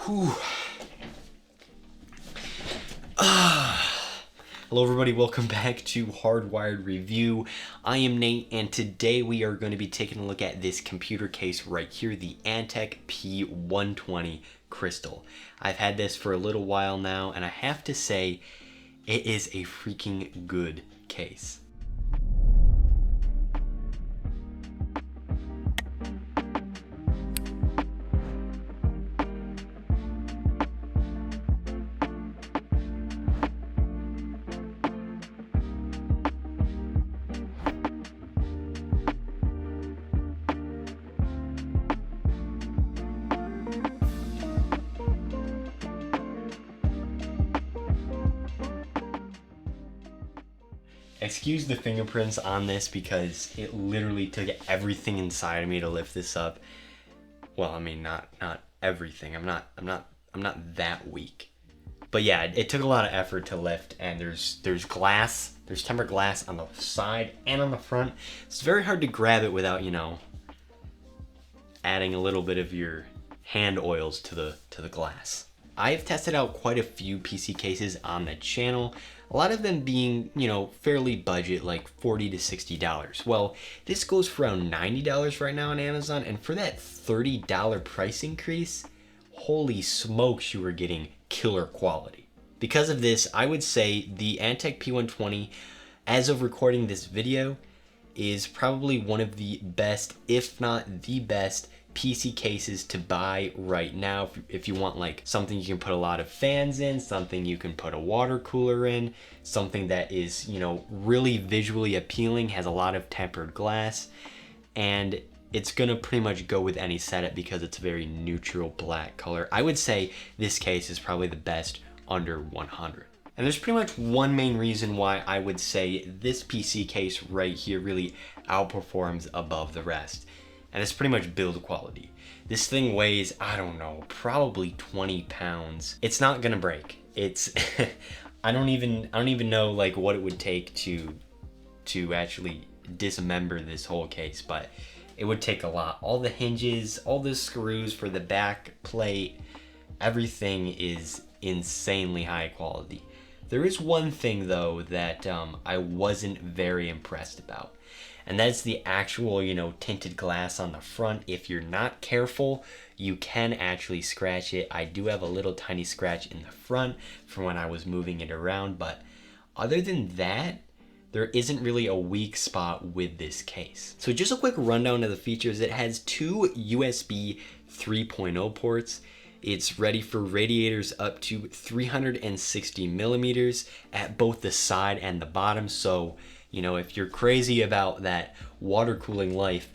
Whew. Hello everybody, welcome back to Hardwired Review. I am Nate, and today we are going to be taking a look at this computer case right here, the Antec P120 Crystal. I've had this for a little while now, and I have to say, it is a freaking good case. Excuse the fingerprints on this because it literally took everything inside of me to lift this up. Well, I mean, not everything. I'm not that weak. But yeah, it took a lot of effort to lift, and there's glass, there's tempered glass on the side and on the front. It's very hard to grab it without, adding a little bit of your hand oils to the glass. I've tested out quite a few PC cases on the channel, a lot of them being, fairly budget, like $40 to $60. Well, this goes for around $90 right now on Amazon, and for that $30 price increase, holy smokes, you were getting killer quality. Because of this, I would say the Antec P120, as of recording this video, is probably one of the best, if not the best, PC cases to buy right now. If you want like something you can put a lot of fans in, something you can put a water cooler in, something that is, really visually appealing, has a lot of tempered glass, and it's gonna pretty much go with any setup because it's a very neutral black color. I would say this case is probably the best under 100. And there's pretty much one main reason why I would say this PC case right here really outperforms above the rest. And it's pretty much build quality. This thing weighs, I don't know, probably 20 pounds. It's not gonna break. It's, I don't even know like what it would take to actually dismember this whole case, but it would take a lot. All the hinges, all the screws for the back plate, everything is insanely high quality. There is one thing though that I wasn't very impressed about. And that's the actual, tinted glass on the front. If you're not careful, you can actually scratch it. I do have a little tiny scratch in the front from when I was moving it around, but other than that, there isn't really a weak spot with this case. So just a quick rundown of the features. It has two USB 3.0 ports. It's ready for radiators up to 360 millimeters at both the side and the bottom. So, if you're crazy about that water cooling life,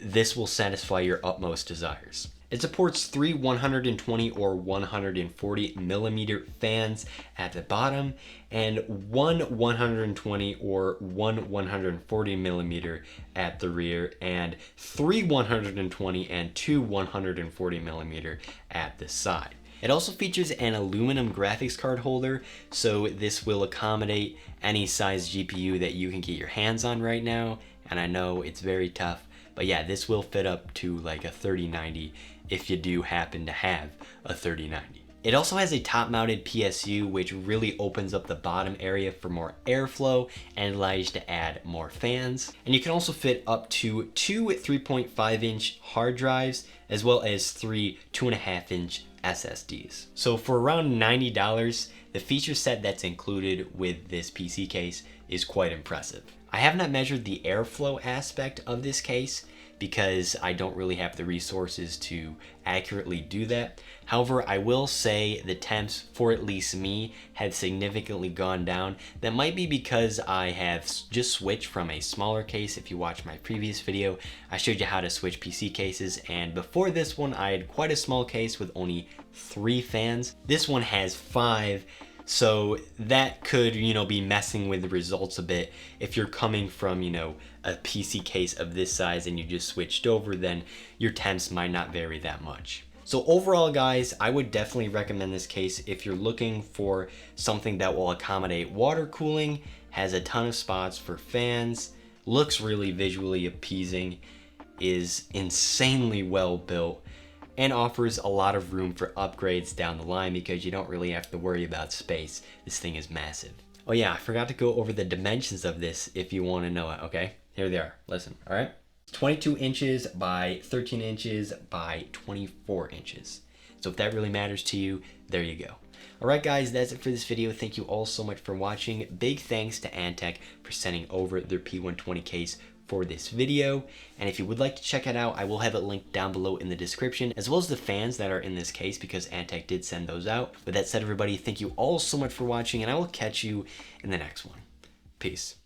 this will satisfy your utmost desires. It supports 3 120 or 140 millimeter fans at the bottom and 1 120 or 1 140 millimeter at the rear, and 3 120 and 2 140 millimeter at the side. It also features an aluminum graphics card holder, so this will accommodate any size GPU that you can get your hands on right now, and I know it's very tough, but yeah, this will fit up to like a 3090 if you do happen to have a 3090. It also has a top-mounted PSU, which really opens up the bottom area for more airflow and allows you to add more fans. And you can also fit up to 2 3.5-inch hard drives, as well as 3 2.5-inch SSDs. So for around $90, the feature set that's included with this PC case is quite impressive. I have not measured the airflow aspect of this case because I don't really have the resources to accurately do that. However, I will say the temps, for at least me, have significantly gone down. That might be because I have just switched from a smaller case. If you watch my previous video, I showed you how to switch PC cases, and before this one, I had quite a small case with only 3 fans. This one has 5. So that could, be messing with the results a bit. If you're coming from, a PC case of this size and you just switched over, then your temps might not vary that much. So overall, guys, I would definitely recommend this case if you're looking for something that will accommodate water cooling, has a ton of spots for fans, looks really visually appeasing, is insanely well built, and offers a lot of room for upgrades down the line because you don't really have to worry about space. This thing is massive. Oh yeah, I forgot to go over the dimensions of this if you want to know it, okay? Here they are, listen, all right? 22 inches by 13 inches by 24 inches. So if that really matters to you, there you go. Alright guys, that's it for this video. Thank you all so much for watching. Big thanks to Antec for sending over their P120 case for this video. And if you would like to check it out, I will have it linked down below in the description, as well as the fans that are in this case because Antec did send those out. With that said, everybody, thank you all so much for watching, and I will catch you in the next one. Peace.